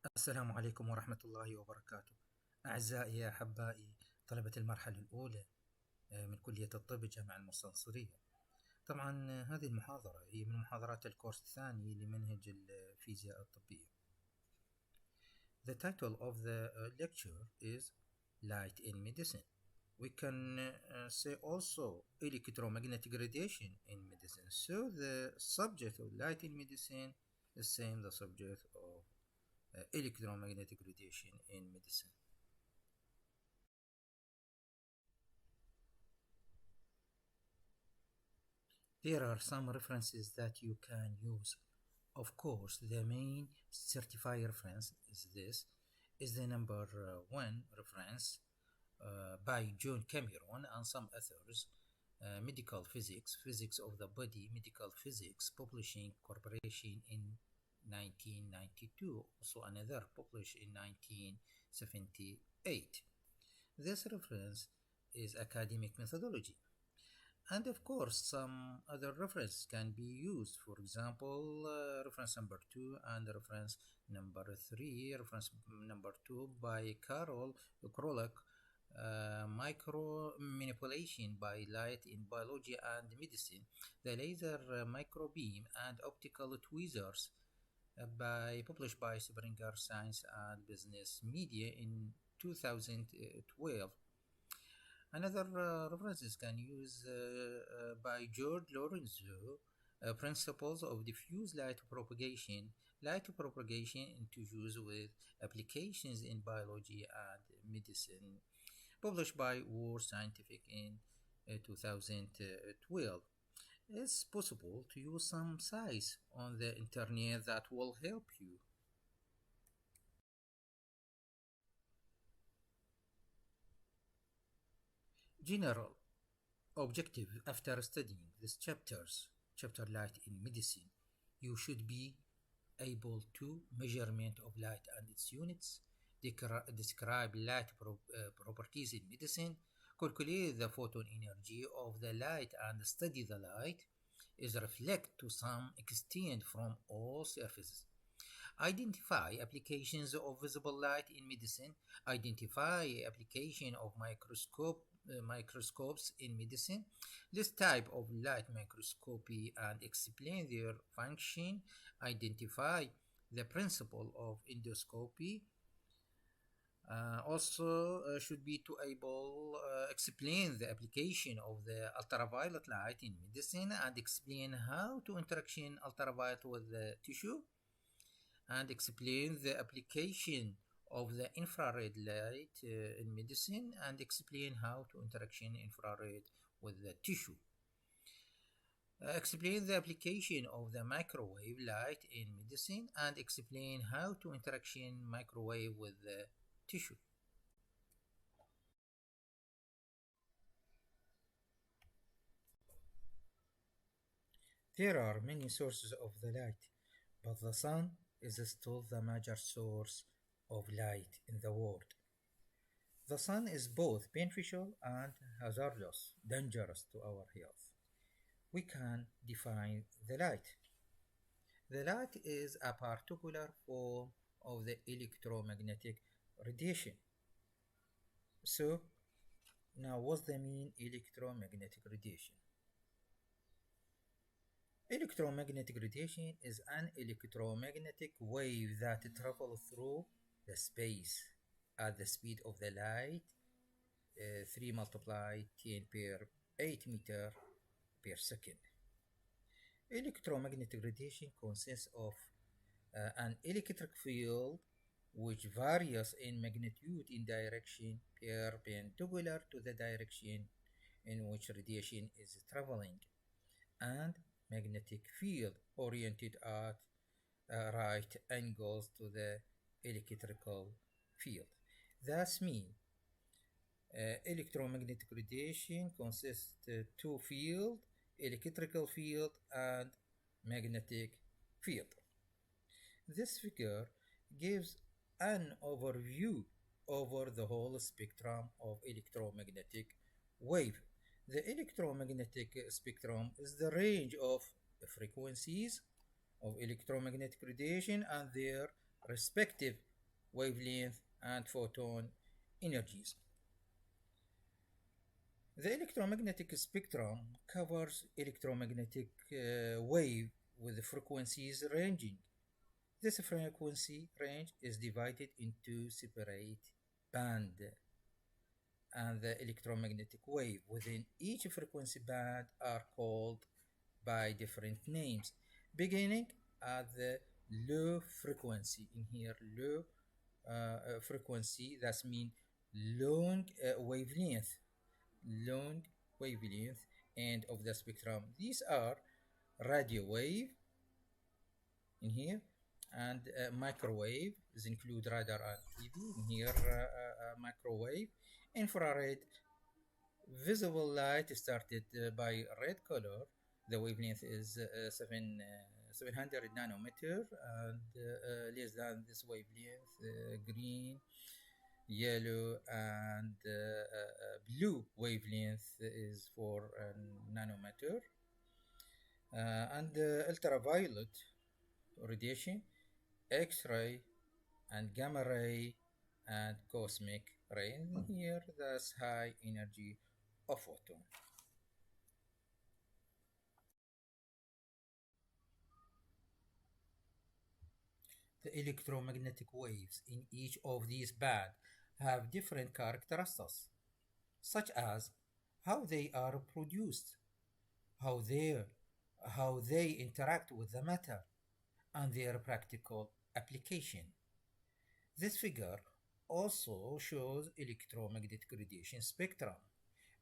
السلام عليكم ورحمة الله وبركاته. أعزائي أحبائي طلبة المرحلة الأولى من كلية الطب الجامعة المستنصرية. طبعا هذه المحاضرة هي من محاضرات الكورس الثاني لمنهج الفيزياء الطبية. The title of the lecture is Light in Medicine. We can say also electromagnetic radiation in medicine. So the subject of light in medicine is same the subject of electromagnetic radiation in medicine. There are some references that you can use. Of course, the main certified reference is the number one reference by John Cameron and some authors, Medical Physics, Physics of the Body, Medical Physics, Publishing Corporation in 1992, also another published in 1978. This reference is academic methodology. And of course, some other reference can be used. For example, reference number 2 and reference number 3. Reference number 2 by Carol Krolak, micro manipulation by light in biology and medicine, the laser microbeam and optical tweezers, published by Springer Science and Business Media in 2012. Another references can use by George Lorenzo, Principles of Diffuse Light propagation into use with applications in biology and medicine, published by World Scientific in 2012. It's possible to use some sites on the internet that will help you. General objective after studying these chapter light in medicine, you should be able to measurement of light and its units, describe light properties in medicine, calculate the photon energy of the light and study the light is reflect to some extent from all surfaces. Identify applications of visible light in medicine. Identify application of microscopes in medicine. List type of light microscopy and explain their function. Identify the principle of endoscopy. Also should be to able explain the application of the ultraviolet light in medicine and explain how to interaction ultraviolet with the tissue, and explain the application of the infrared light in medicine and explain how to interaction infrared with the tissue. Explain the application of the microwave light in medicine and explain how to interaction microwave with the tissue. There are many sources of the light, but the sun is still the major source of light in the world. The sun is both beneficial and hazardous, dangerous to our health. We can define the light. The light is a particular form of the electromagnetic radiation. So, now what's the mean electromagnetic radiation? Electromagnetic radiation is an electromagnetic wave that travels through the space at the speed of the light, 3 multiplied 10 per 8 meter per second. Electromagnetic radiation consists of an electric field which varies in magnitude in direction perpendicular to the direction in which radiation is traveling, and magnetic field oriented at right angles to the electrical field. Thus mean electromagnetic radiation consists two field, electrical field and magnetic field. This figure gives an overview over the whole spectrum of electromagnetic wave. The electromagnetic spectrum is the range of frequencies of electromagnetic radiation and their respective wavelength, and photon energies. The electromagnetic spectrum covers electromagnetic wave with frequencies ranging. This frequency range is divided into separate band, and the electromagnetic wave within each frequency band are called by different names, beginning at the low frequency. In here, low frequency, that means long wavelength, long wavelength end of the spectrum. These are radio wave in here, and microwave is include radar and TV. In here, microwave, infrared, visible light started by red color. The wavelength is 700 nanometer, and less than this wavelength, green, yellow, and blue wavelength is for nanometer, and ultraviolet radiation, X-ray, and gamma ray, and cosmic ray. And here, that's high energy of photon. The electromagnetic waves in each of these bands have different characteristics, such as how they are produced, how they interact with the matter, and their practical application. This figure also shows electromagnetic radiation spectrum.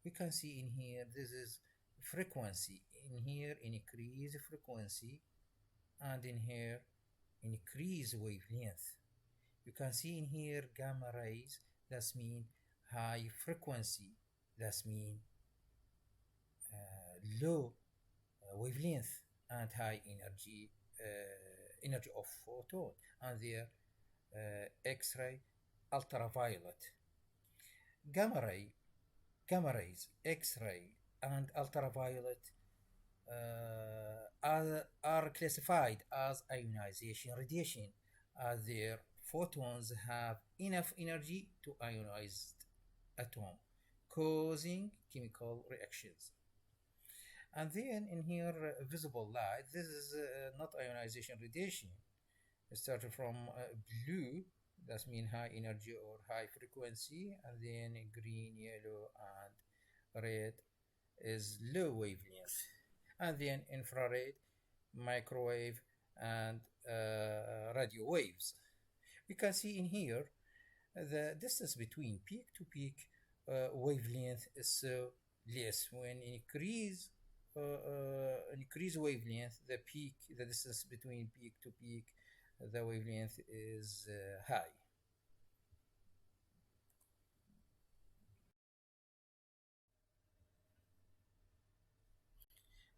We can see in here, this is frequency. In here, increase frequency, and in here, increase wavelength. You can see in here gamma rays, that's mean high frequency, that's mean low wavelength and high energy of photon, and their X-ray, ultraviolet. Gamma rays, X-ray, and ultraviolet are classified as ionization radiation, as their photons have enough energy to ionize atom, causing chemical reactions. And then in here, visible light, this is not ionization radiation. It started from blue, that means high energy or high frequency, and then green, yellow, and red is low wavelength, and then infrared, microwave, and radio waves. We can see in here the distance between peak to peak wavelength is so less. When increase wavelength, the distance between peak to peak, the wavelength is high.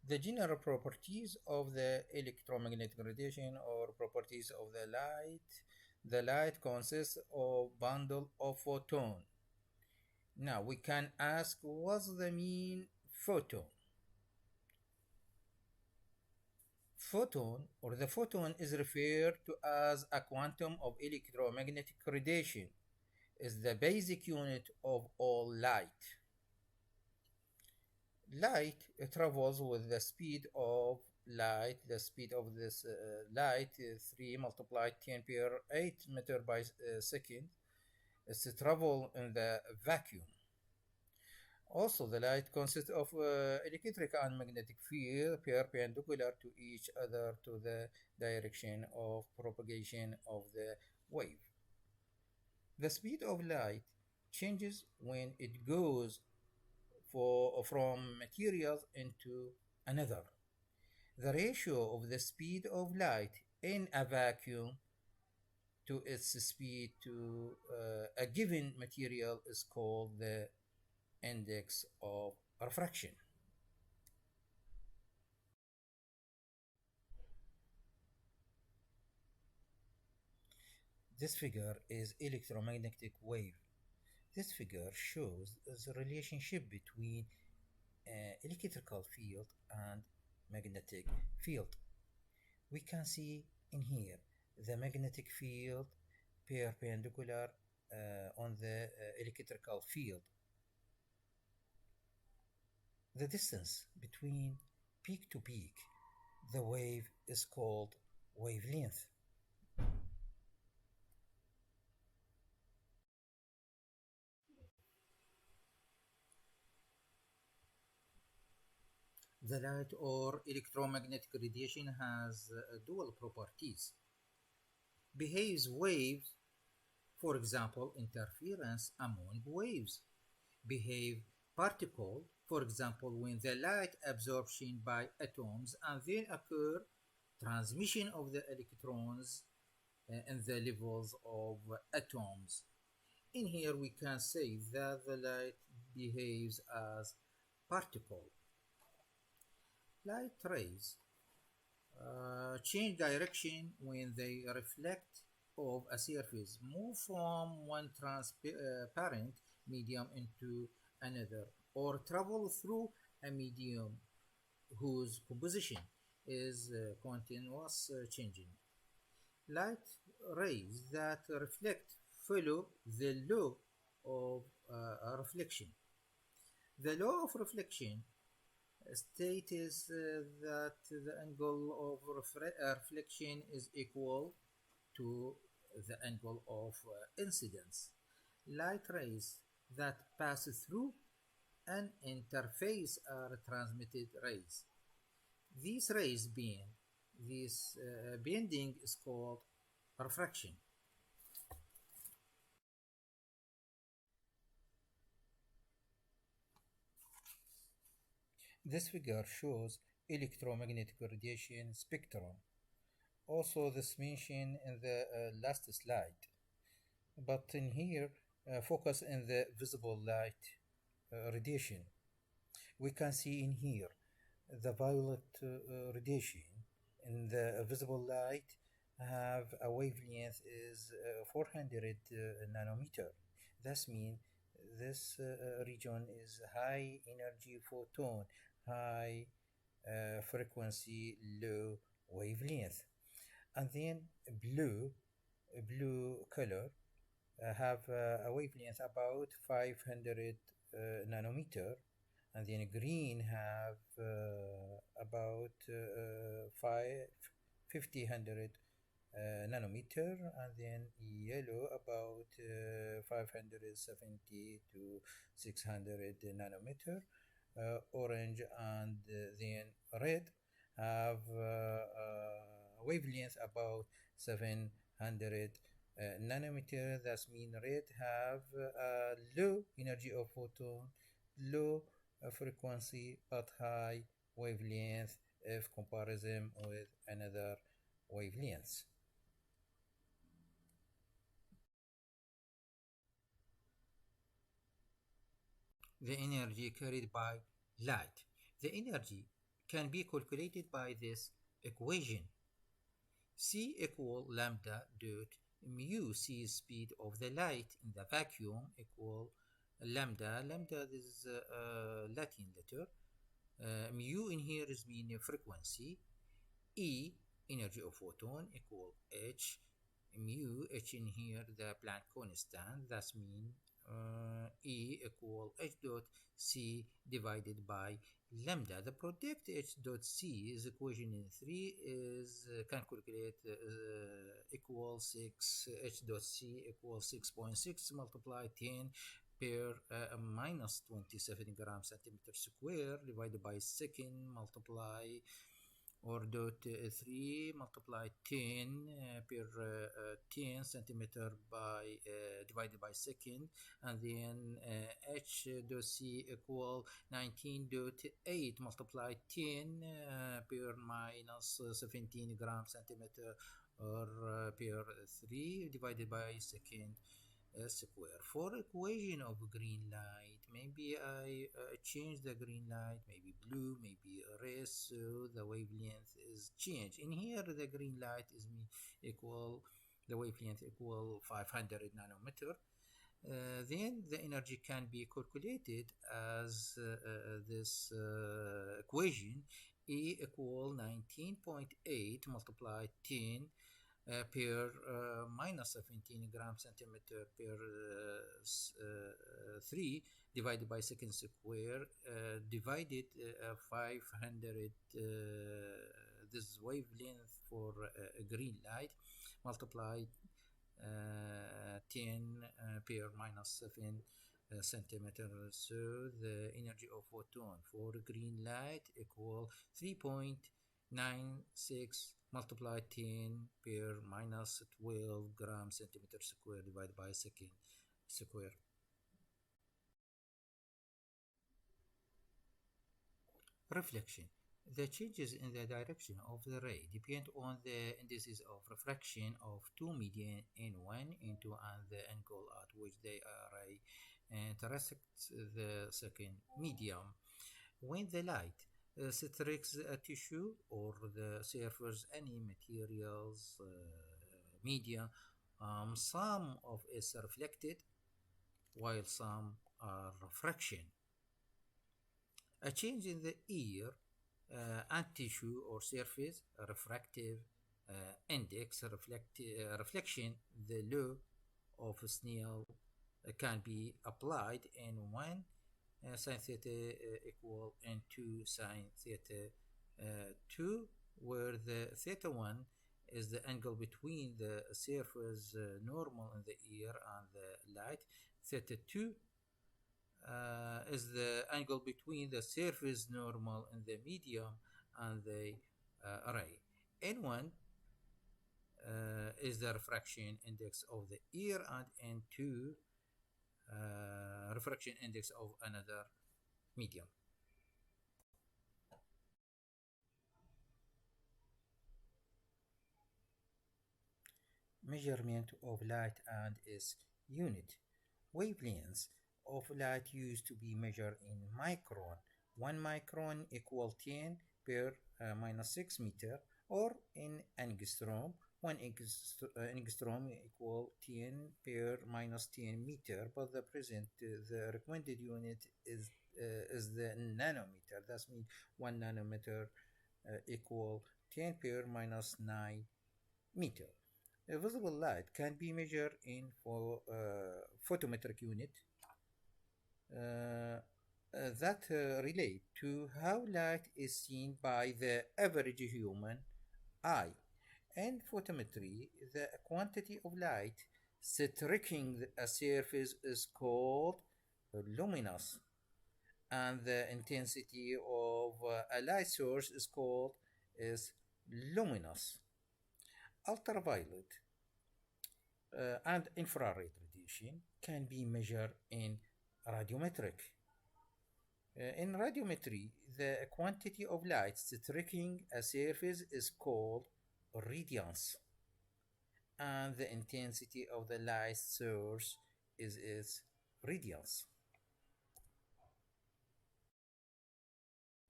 The general properties of the electromagnetic radiation, or properties of the light. The light consists of bundle of photon. Now we can ask, what's the mean photon? Photon, or the photon, is referred to as a quantum of electromagnetic radiation, is the basic unit of all light. Light travels with the speed of light. The speed of this light is 3 multiplied 10 per 8 meter by second. It's a travel in the vacuum. Also, the light consists of electric and magnetic field perpendicular to each other to the direction of propagation of the wave. The speed of light changes when it goes from materials into another. The ratio of the speed of light in a vacuum to its speed to a given material is called the index of refraction. This figure is electromagnetic wave. This figure shows the relationship between electrical field and magnetic field. We can see in here the magnetic field perpendicular on the electrical field. The distance between peak to peak, the wave is called wavelength. The light or electromagnetic radiation has dual properties. Behaves waves, for example, interference among waves. Behave particle, for example, when the light absorption by atoms and then occur transmission of the electrons in the levels of atoms. In here we can say that the light behaves as particle. Light rays change direction when they reflect off a surface, move from one transparent medium into another, or travel through a medium whose composition is continuous changing. Light rays that reflect follow the law of reflection. The law of reflection states that the angle of reflection is equal to the angle of incidence. Light rays that pass through an interface are transmitted rays. These rays bend. This bending is called refraction. This figure shows electromagnetic radiation spectrum. Also, this mentioned in the last slide. But in here, focus on the visible light radiation. We can see in here the violet radiation in the visible light have a wavelength is 400 nanometer. That means this region is high energy photon, high frequency, low wavelength. And then blue color have a wavelength about 500 nanometer, and then green have about 500 nanometer, and then yellow about 570 to 600 nanometer, orange and then red have wavelength about 700 nanometer. That means red have low energy of photon, low frequency but high wavelength if comparison with another wavelengths. The energy carried by light. The energy can be calculated by this equation. C equal lambda dot mu, c speed of the light in the vacuum, equal lambda. Lambda is Latin letter. Mu in here is mean frequency. E energy of photon equal h mu. H in here the Planck constant. That mean E equal h dot c divided by lambda. The product h dot c is equation in 3 is can calculate equal 6 h dot c equals 6.6 multiply 10 per minus 27 gram centimeter square divided by second multiply or dot 3 multiply 10 per 10 centimeter by divided by second, and then h dot c equal 19.8 multiply 10 per minus 17 gram centimeter or per 3 divided by second square. For equation of green light, maybe I change the green light, maybe blue, maybe red, so the wavelength is changed. In here the green light is equal, the wavelength equal 500 nanometer. Then the energy can be calculated as this equation. E equal 19.8 multiplied 10 per minus 17 gram centimeter per 3 divided by second square divided 500 this is wavelength for a green light multiplied 10 per minus 7 centimeter. So the energy of photon for green light equal 3.96 multiplied 10 per minus 12 gram centimeter square divided by second square. Reflection. The changes in the direction of the ray depend on the indices of refraction of two media N1, N2, and the angle at which the ray intersects the second medium. When the light strikes a tissue or the surface any materials media, some of it is reflected while some are refraction. A change in the ear and tissue or surface refractive index reflection, the law of Snell can be applied in 1 sin theta equal n2 sin theta 2, where the theta 1 is the angle between the surface normal in the ear and the light. Theta 2 is the angle between the surface normal in the medium and the ray. N1 is the refraction index of the ear, and N2 refraction index of another medium. Measurement of light and its unit. Wavelengths of light used to be measured in micron. 1 micron equal 10 per minus 6 meter, or in angstrom. 1 angstrom equal 10 per minus 10 meter, but the present the recommended unit is the nanometer. That means 1 nanometer equal 10 per minus 9 meter. A visible light can be measured in photometric unit that relate to how light is seen by the average human eye. In photometry, the quantity of light striking a surface is called luminous, and the intensity of a light source is called luminous. Ultraviolet and infrared radiation can be measured in radiometric. In radiometry, the quantity of light striking a surface is called radiance, and the intensity of the light source is its radiance.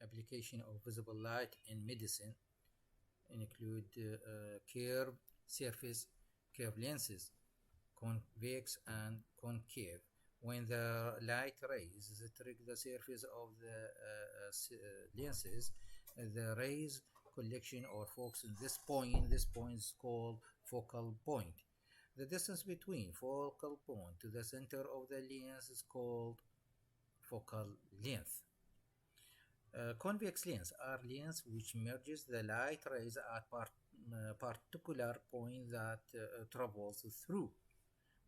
Application of visible light in medicine include curved surface, curved lenses, convex and concave. When the light rays strike the surface of the lenses, the rays collection or focus in this point. This point is called focal point. The distance between focal point to the center of the lens is called focal length. Convex lens are lenses which merges the light rays at particular point that travels through,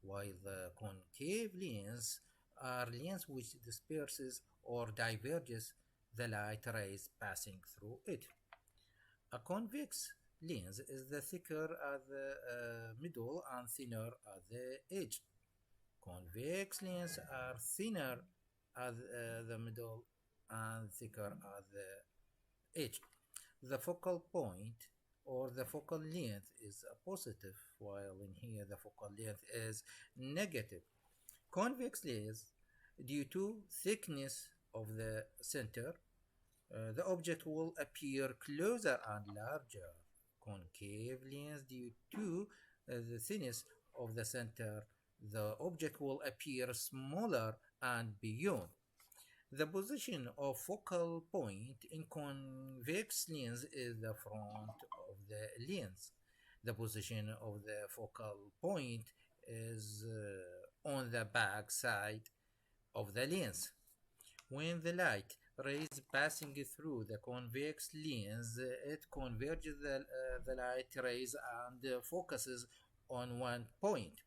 while the concave lens are lenses which disperses or diverges the light rays passing through it. A convex lens is the thicker at the middle and thinner at the edge. Convex lenses are thinner at the middle and thicker at the edge. The focal point or the focal length is positive, while in here the focal length is negative. Convex lens, due to thickness of the center, the object will appear closer and larger. Concave lens, due to the thinness of the center, the object will appear smaller and beyond. The position of focal point in convex lens is the front of the lens. The position of the focal point is on the back side of the lens. When the light rays passing through the convex lens, it converges the light rays and focuses on one point.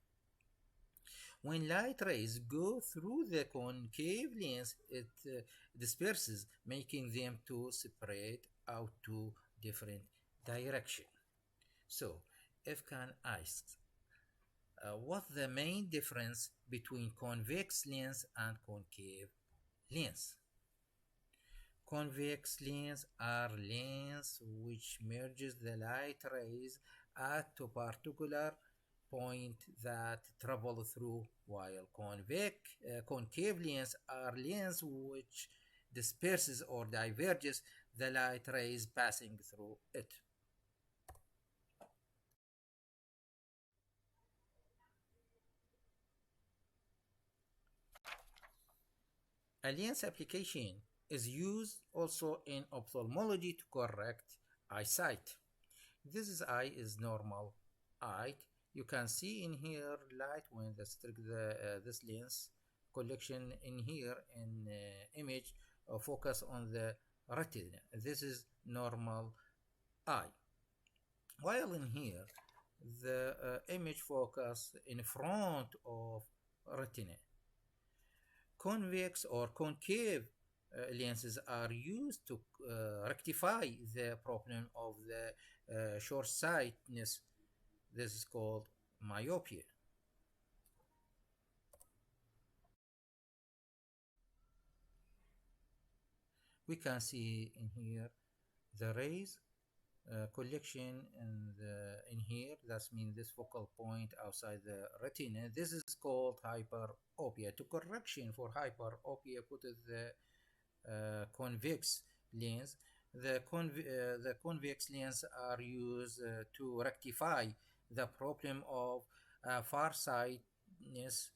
When light rays go through the concave lens, it disperses, making them to separate out to different directions. So, if can ask, what's the main difference between convex lens and concave lens? Convex lenses are lenses which merges the light rays at a particular point that travel through, while concave lenses are lenses which disperses or diverges the light rays passing through it. A lens application is used also in ophthalmology to correct eyesight. This eye is normal eye. You can see in here light when this lens collection in here in image focus on the retina. This is normal eye. While in here the image focus in front of retina. Convex or concave lenses are used to rectify the problem of the short-sightedness. This is called myopia. We can see in here the rays collection in here. That means this focal point outside the retina. This is called hyperopia. To correction for hyperopia, put the convex lens. The convex lens are used to rectify the problem of farsightedness.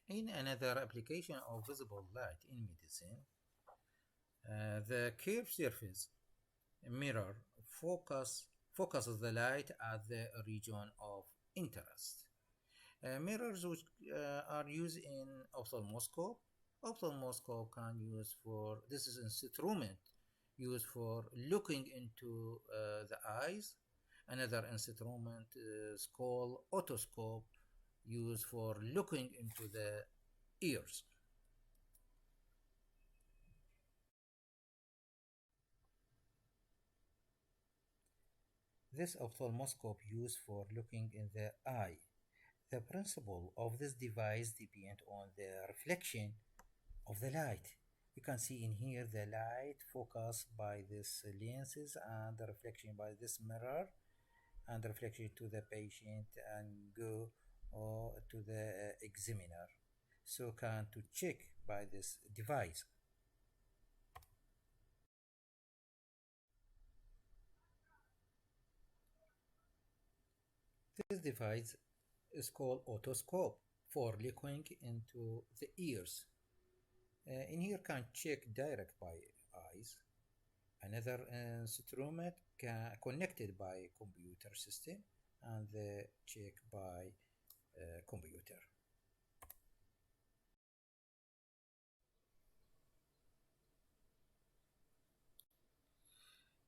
In another application of visible light in medicine, the curved surface mirror focuses the light at the region of interest. Mirrors which are used in ophthalmoscope. Ophthalmoscope can use for, this is instrument used for looking into the eyes. Another instrument is called otoscope, used for looking into the ears. This ophthalmoscope used for looking in the eye. The principle of this device depends on the reflection of the light. You can see in here the light focused by these lenses and the reflection by this mirror and reflection to the patient and go to the examiner. So can to check by this device. This device is called otoscope for looking into the ears. In here can check direct by eyes. Another instrument connected by computer system and the check by computer.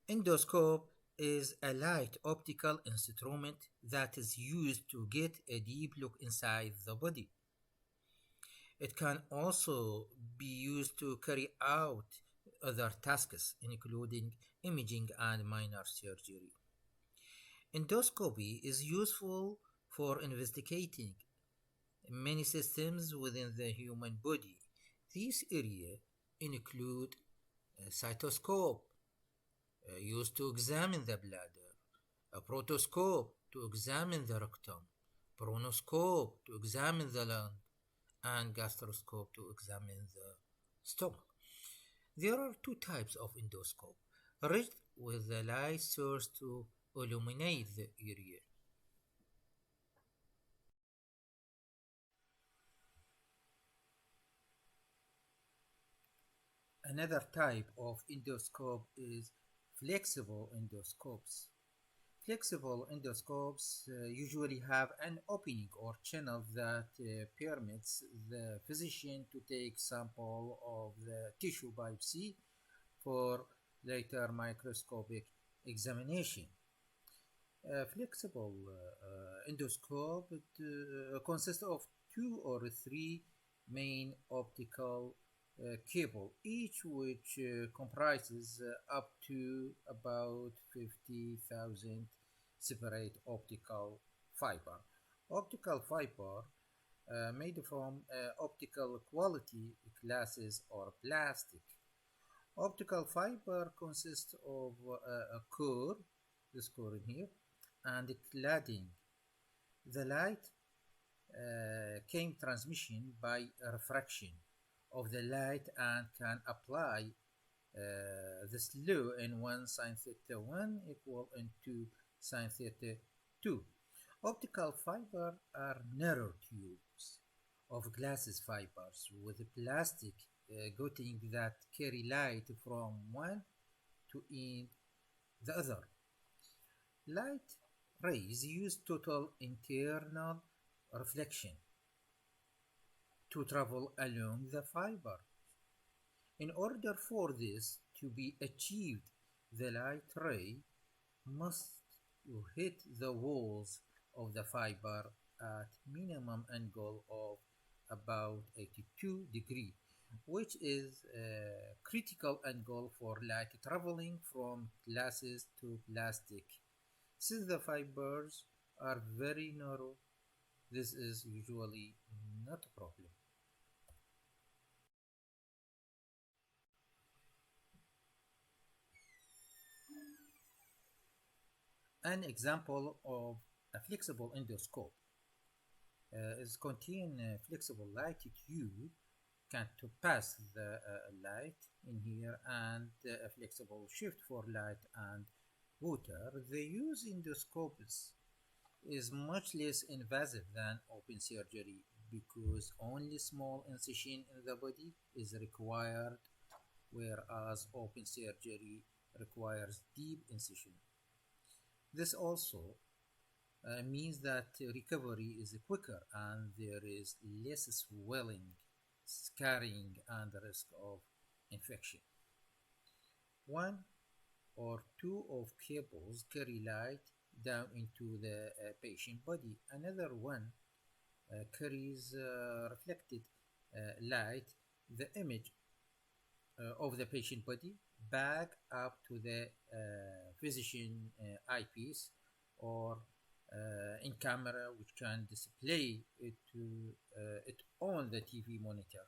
Endoscope is a light optical instrument that is used to get a deep look inside the body. It can also be used to carry out other tasks, including imaging and minor surgery. Endoscopy is useful for investigating many systems within the human body. These areas include a cystoscope, used to examine the bladder, a proctoscope to examine the rectum, bronchoscope to examine the lung, and gastroscope to examine the stomach. There are two types of endoscope, rigged with the light source to illuminate the area. Another type of endoscope is flexible endoscopes. Flexible endoscopes usually have an opening or channel that permits the physician to take sample of the tissue biopsy for later microscopic examination. A flexible endoscope consists of 2 or 3 main optical cable, each which comprises up to about 50,000 separate optical fiber. Optical fiber made from optical quality glasses or plastic. Optical fiber consists of a core, this core in here, and cladding. The light came transmission by refraction of the light and can apply this law in 1 sin theta 1 equal into sin theta 2. Optical fiber are narrow tubes of glasses fibers with plastic coating that carry light from one to in the other. Light rays use total internal reflection to travel along the fiber. In order for this to be achieved, the light ray must hit the walls of the fiber at minimum angle of about 82 degrees, which is a critical angle for light traveling from glasses to plastic. Since the fibers are very narrow, this is usually not a problem. An example of a flexible endoscope is contain a flexible light tube can to pass the light in here and a flexible shift for light and water. The use endoscopes is much less invasive than open surgery because only small incision in the body is required, whereas open surgery requires deep incision. This also means that recovery is quicker and there is less swelling, scarring, and risk of infection. 1 or 2 of cables carry light down into the patient body. Another one carries reflected light, the image of the patient body, back up to the physician eyepiece or in camera, which can display it on the TV monitor.